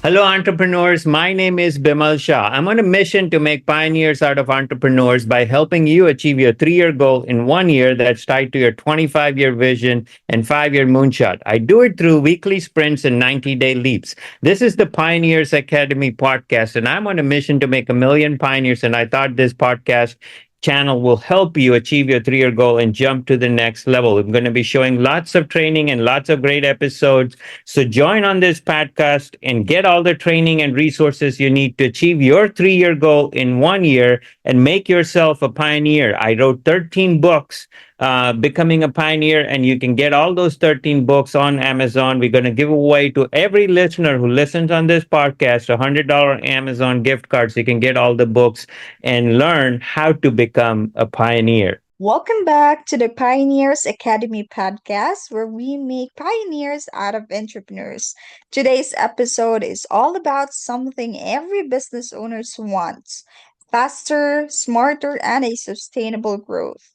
Hello, entrepreneurs. My name is Bimal Shah. I'm on a mission to make pioneers out of entrepreneurs by helping you achieve your 3 year goal in 1 year that's tied to your 25-year vision and 5 year moonshot. I do it through weekly sprints and 90-day leaps. This is the Pioneers Academy podcast, and I'm on a mission to make a million pioneers. And I thought this podcast channel will help you achieve your 3 year goal and jump to the next level. I'm going to be showing lots of training and lots of great episodes, so join on this podcast and get all the training and resources you need to achieve your 3 year goal in 1 year and make yourself a pioneer. I wrote 13 books, Becoming a Pioneer, and you can get all those 13 books on Amazon. We're going to give away to every listener who listens on this podcast a $100 Amazon gift card so you can get all the books and learn how to become a pioneer. Welcome back to the Pioneers Academy podcast, where we make pioneers out of entrepreneurs. Today's episode is all about something every business owner wants: faster, smarter, and a sustainable growth.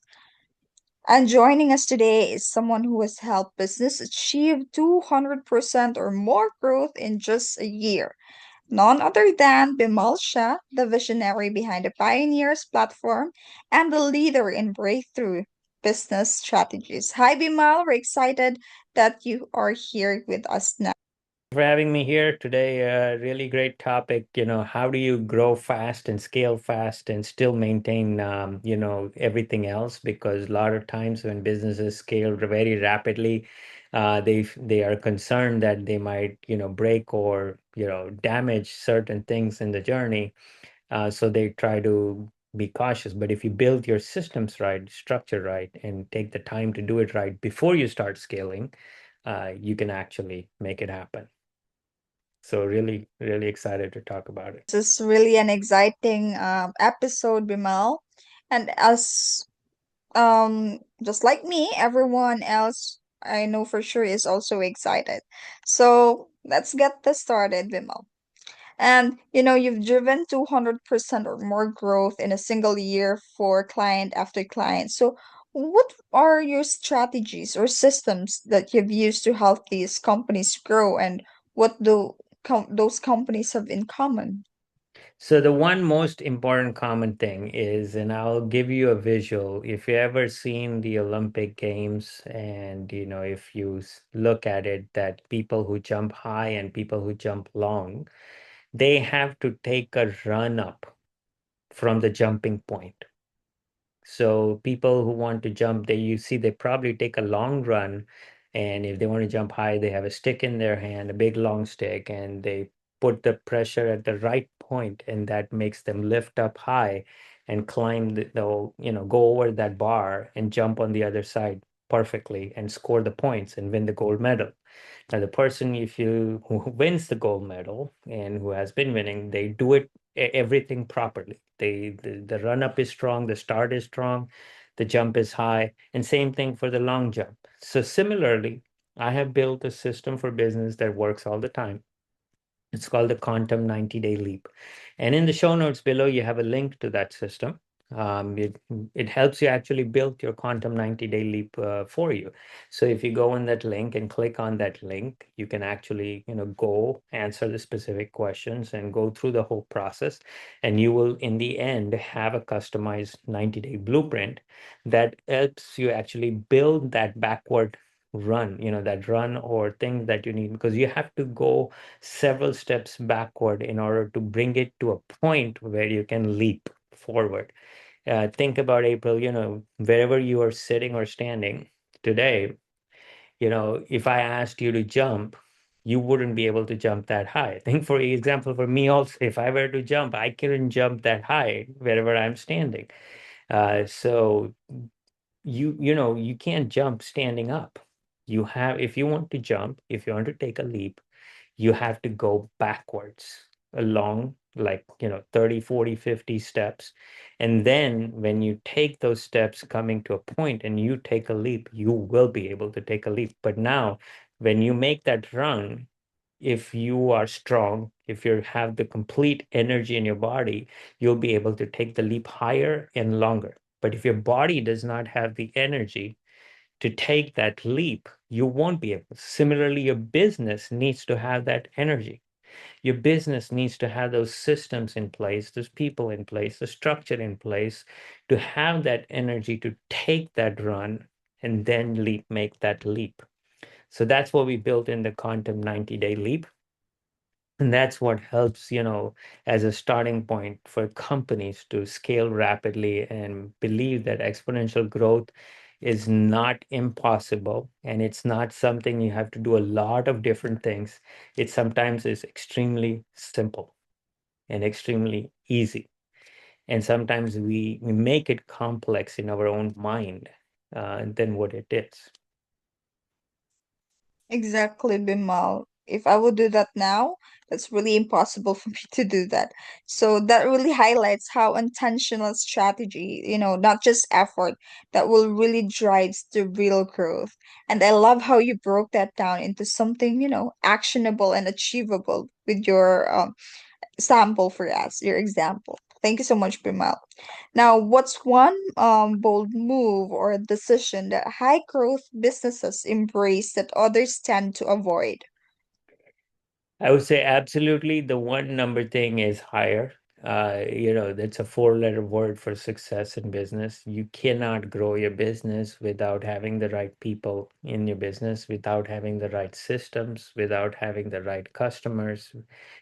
And joining us today is someone who has helped business achieve 200% or more growth in just a year. None other than Bimal Shah, the visionary behind the Pioneers platform and the leader in breakthrough business strategies. Hi, Bimal. We're excited that you are here with us now. For having me here today. Really great topic. How do you grow fast and scale fast and still maintain, everything else? Because a lot of times when businesses scale very rapidly, they are concerned that they might, break or, damage certain things in the journey. So they try to be cautious. But if you build your systems right, structure right, and take the time to do it right before you start scaling, you can actually make it happen. So really, really excited to talk about it. This is really an exciting episode, Bimal. And as just like me, everyone else I know for sure is also excited. So let's get this started, Bimal. And you've driven 200% or more growth in a single year for client after client. So, what are your strategies or systems that you've used to help these companies grow, and what do those companies have in common? So the one most important common thing is, and I'll give you a visual. If you ever seen the Olympic Games, and if you look at it, that people who jump high and people who jump long, they have to take a run up from the jumping point. So people who want to jump, they probably take a long run, and if they want to jump high, they have a stick in their hand, a big long stick, and they put the pressure at the right point, and that makes them lift up high and climb go over that bar and jump on the other side perfectly and score the points and win the gold medal. Now, the person, if you who wins the gold medal and who has been winning, they do it everything properly. The run up is strong, the start is strong, the jump is high, and same thing for the long jump. So similarly, I have built a system for business that works all the time. It's called the Quantum 90-Day Leap. And in the show notes below, you have a link to that system. It helps you actually build your Quantum 90-Day Leap for you. So if you go on that link and click on that link, you can actually, go answer the specific questions and go through the whole process. And you will, in the end, have a customized 90-day blueprint that helps you actually build that backward run, that run or thing that you need, because you have to go several steps backward in order to bring it to a point where you can leap forward. Think about, April, wherever you are sitting or standing today, if I asked you to jump, you wouldn't be able to jump that high. Think, for example, for me also, if I were to jump, I couldn't jump that high wherever I'm standing. So you can't jump standing up. If you want to jump, if you want to take a leap, you have to go backwards along, like 30, 40, 50 steps. And then when you take those steps coming to a point and you take a leap, you will be able to take a leap. But now when you make that run, if you are strong, if you have the complete energy in your body, you'll be able to take the leap higher and longer. But if your body does not have the energy to take that leap, you won't be able. Similarly, your business needs to have that energy. Your business needs to have those systems in place, those people in place, the structure in place to have that energy to take that run and then make that leap. So that's what we built in the Quantum 90-day leap. And that's what helps, as a starting point for companies to scale rapidly and believe that exponential growth is not impossible and it's not something you have to do a lot of different things. It sometimes is extremely simple and extremely easy. And sometimes we make it complex in our own mind than what it is. Exactly, Bimal. If I would do that now, that's really impossible for me to do that. So that really highlights how intentional strategy, not just effort, that will really drives the real growth. And I love how you broke that down into something, actionable and achievable with your sample for us, your example. Thank you so much, Bimal. Now, what's one bold move or decision that high growth businesses embrace that others tend to avoid? I would say absolutely the one number thing is hire. That's a four-letter word for success in business. You cannot grow your business without having the right people in your business, without having the right systems, without having the right customers,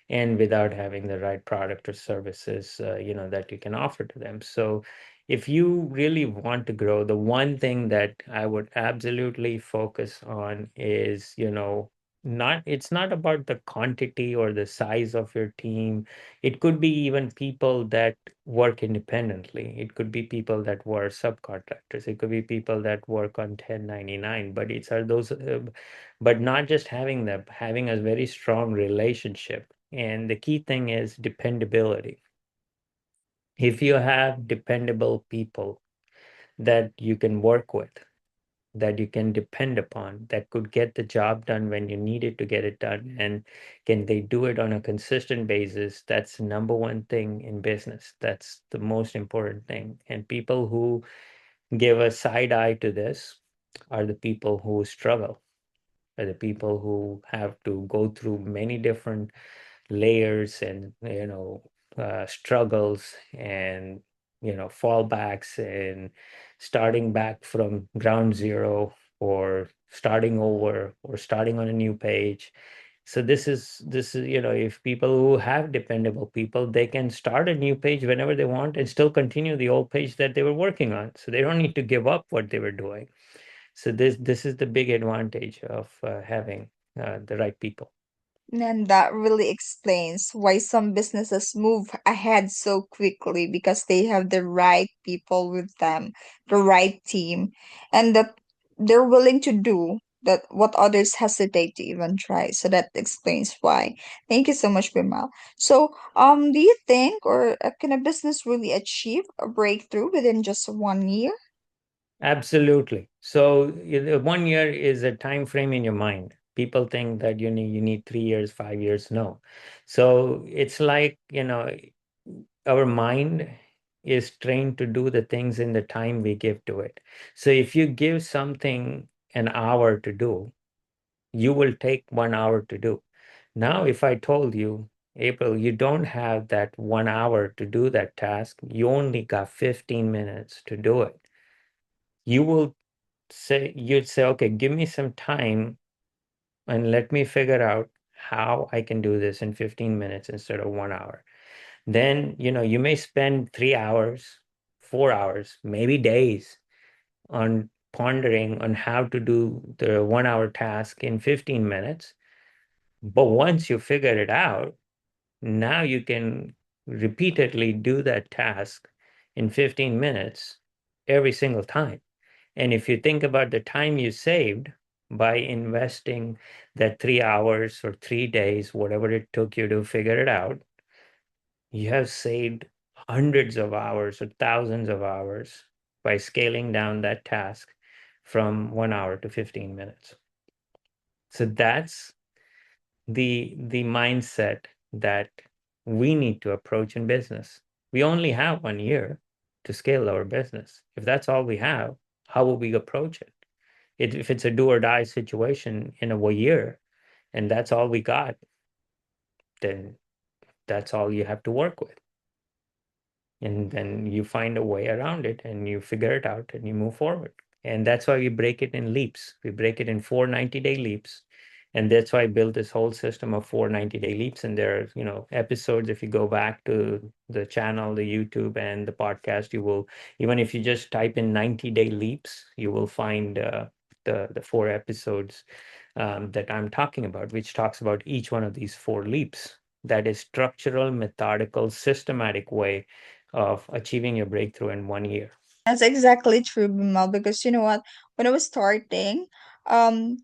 and without having the right product or services, that you can offer to them. So if you really want to grow, the one thing that I would absolutely focus on is, not it's not about the quantity or the size of your team. It could be even people that work independently. It could be people that were subcontractors. It could be people that work on 1099. But it's are those but not just having them, having a very strong relationship. And the key thing is dependability. If you have dependable people that you can work with, that you can depend upon, that could get the job done when you need it to get it done, and can they do it on a consistent basis? That's the number one thing in business. That's the most important thing. And people who give a side eye to this are the people who struggle, are the people who have to go through many different layers and struggles and fallbacks and starting back from ground zero or starting over or starting on a new page. So this is if people who have dependable people, they can start a new page whenever they want and still continue the old page that they were working on, so they don't need to give up what they were doing. So this is the big advantage of having the right people. And that really explains why some businesses move ahead so quickly because they have the right people with them, the right team, and that they're willing to do that what others hesitate to even try. So that explains why. Thank you so much, Bimal. So, do you think or can a business really achieve a breakthrough within just 1 year? Absolutely. So 1 year is a time frame in your mind. People think that you need 3 years, 5 years. No. So it's like, our mind is trained to do the things in the time we give to it. So if you give something an hour to do, you will take 1 hour to do. Now, if I told you, April, you don't have that 1 hour to do that task, you only got 15 minutes to do it. You will you'd say, okay, give me some time and let me figure out how I can do this in 15 minutes instead of 1 hour. Then, you may spend 3 hours, 4 hours, maybe days on pondering on how to do the 1 hour task in 15 minutes. But once you figure it out, now you can repeatedly do that task in 15 minutes every single time. And if you think about the time you saved by investing that 3 hours or 3 days, whatever it took you to figure it out, you have saved hundreds of hours or thousands of hours by scaling down that task from 1 hour to 15 minutes. So that's the mindset that we need to approach in business. We only have 1 year to scale our business. If that's all we have, how will we approach it? If it's a do or die situation in a year, and that's all we got, then that's all you have to work with. And then you find a way around it and you figure it out and you move forward. And that's why we break it in leaps. We break it in 4 90-day leaps. And that's why I built this whole system of 4 90-day leaps. And there are, episodes. If you go back to the channel, the YouTube and the podcast, you will, even if you just type in 90-day leaps, you will find the 4 episodes that I'm talking about, which talks about each one of these 4 leaps. That is structural, methodical, systematic way of achieving your breakthrough in 1 year. That's exactly true, Bimal, because you know what? When I was starting, um,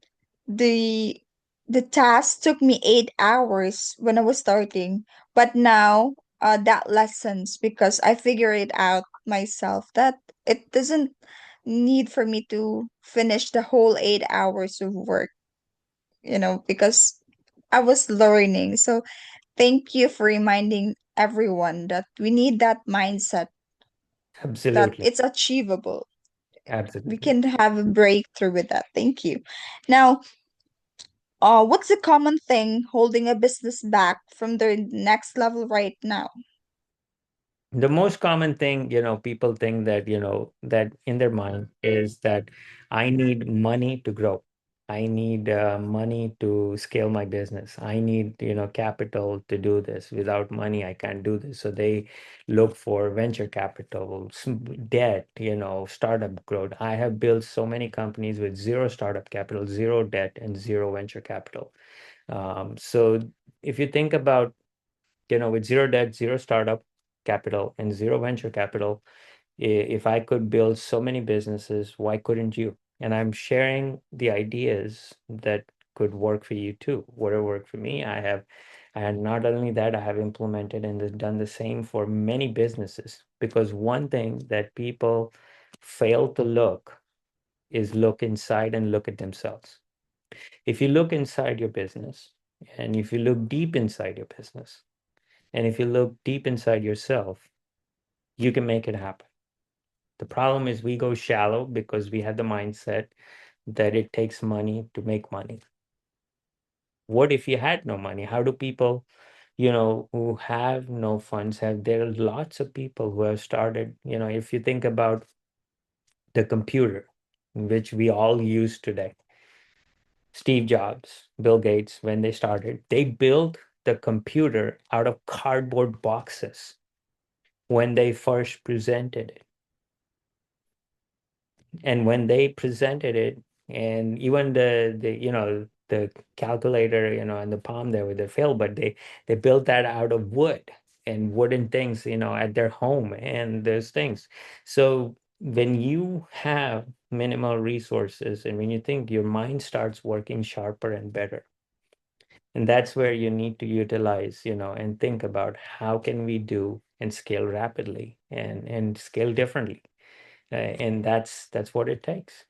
the the task took me 8 hours when I was starting, but now that lessens because I figure it out myself that it doesn't need for me to finish the whole 8 hours of work, because I was learning. So thank you for reminding everyone that we need that mindset that Absolutely. it's achievable. We Absolutely. can have a breakthrough with that. Thank you. Now, what's the common thing holding a business back from the next level right now? The most common thing, people think that, that in their mind is that I need money to grow. I need money to scale my business. I need, capital to do this. Without money, I can't do this. So they look for venture capital, debt, startup growth. I have built so many companies with zero startup capital, zero debt, and zero venture capital. So if you think about, with zero debt, zero startup capital, and zero venture capital, if I could build so many businesses, why couldn't you? And I'm sharing the ideas that could work for you too. Whatever worked for me, and not only that, I have implemented and done the same for many businesses. Because one thing that people fail to look is look inside and look at themselves. If you look inside your business, and if you look deep inside your business, and if you look deep inside yourself, you can make it happen. The problem is we go shallow because we have the mindset that it takes money to make money. What if you had no money? How do people, who have no funds have, there are lots of people who have started, if you think about the computer, which we all use today. Steve Jobs, Bill Gates, when they started, they built the computer out of cardboard boxes when they first presented it. And when they presented it, and even the calculator, and the palm there with the fill, but they built that out of wood and wooden things, at their home and those things. So when you have minimal resources and when you think, your mind starts working sharper and better. And that's where you need to utilize, and think about how can we do and scale rapidly and scale differently. And that's what it takes.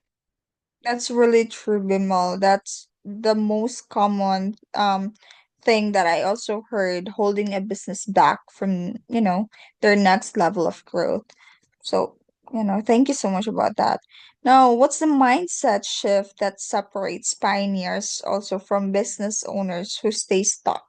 That's really true, Bimal. That's the most common thing that I also heard holding a business back from, their next level of growth. So, thank you so much about that. Now, what's the mindset shift that separates pioneers also from business owners who stay stuck?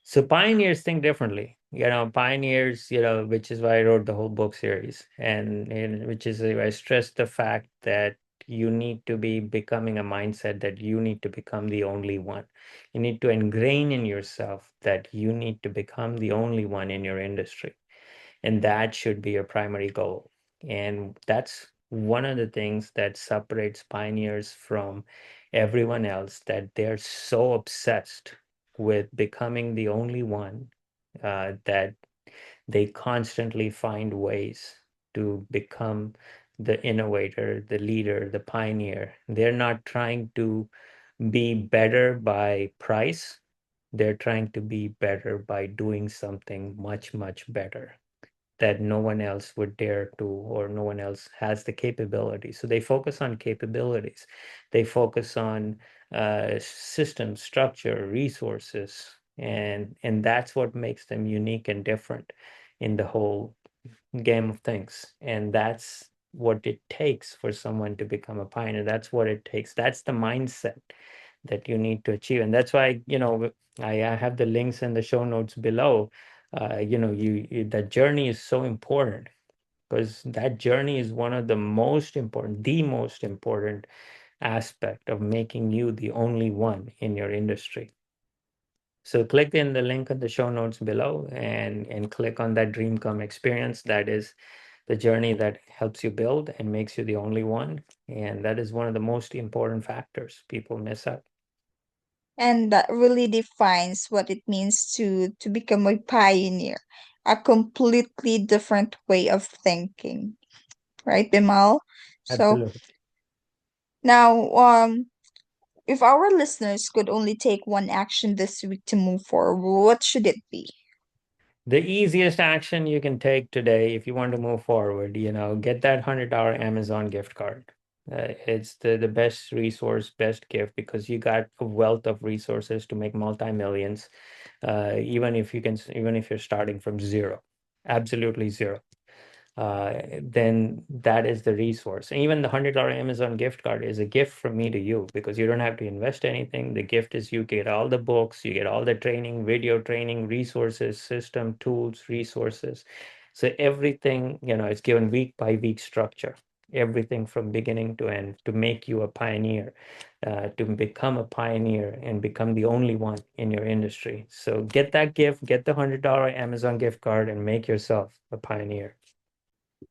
So pioneers think differently. Pioneers, which is why I wrote the whole book series, and which is I stress the fact that you need to be becoming a mindset that you need to become the only one. You need to ingrain in yourself that you need to become the only one in your industry. And that should be your primary goal. And that's one of the things that separates pioneers from everyone else, that they're so obsessed with becoming the only one, that they constantly find ways to become the innovator, the leader, the pioneer. They're not trying to be better by price. They're trying to be better by doing something much, much better that no one else would dare to, or no one else has the capability. So they focus on capabilities. They focus on system structure, resources, and that's what makes them unique and different in the whole game of things. And that's what it takes for someone to become a pioneer. That's what it takes. That's the mindset that you need to achieve. And that's why, I have the links in the show notes below. That journey is so important, because that journey is one of the most important aspect of making you the only one in your industry. So click in the link in the show notes below, and click on that dream come experience. That is the journey that helps you build and makes you the only one. And that is one of the most important factors people miss out. And that really defines what it means to become a pioneer, a completely different way of thinking, right, Bimal? So Absolutely. now, if our listeners could only take one action this week to move forward, what should it be? The easiest action you can take today, if you want to move forward, get that $100 Amazon gift card. It's the best resource, best gift, because you got a wealth of resources to make multi-millions, even if you're starting from zero, absolutely zero. Then that is the resource. And even the $100 Amazon gift card is a gift from me to you, because you don't have to invest anything. The gift is you get all the books, you get all the training, video training, resources, system, tools, resources. So everything, it's given week by week structure, everything from beginning to end, to make you a pioneer, to become a pioneer and become the only one in your industry. So get that gift, get the $100 Amazon gift card, and make yourself a pioneer.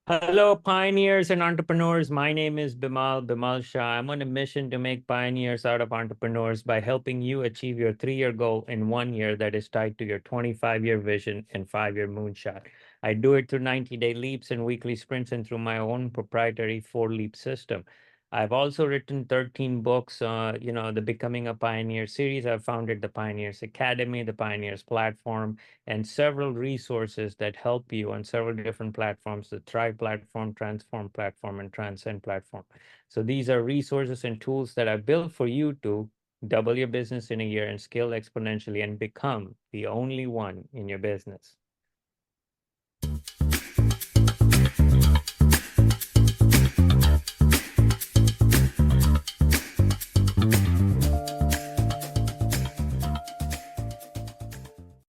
Hello, pioneers and entrepreneurs. My name is Bimal Shah. I'm on a mission to make pioneers out of entrepreneurs by helping you achieve your 3-year goal in 1 year that is tied to your 25-year vision and 5-year moonshot. I do it through 90-day leaps and weekly sprints, and through my own proprietary 4-leap system. I've also written 13 books, the Becoming a Pioneer series. I've founded the Pioneers Academy, the Pioneers Platform, and several resources that help you on several different platforms: the Thrive platform, Transform platform, and Transcend platform. So these are resources and tools that I built for you to double your business in a year and scale exponentially and become the only one in your business.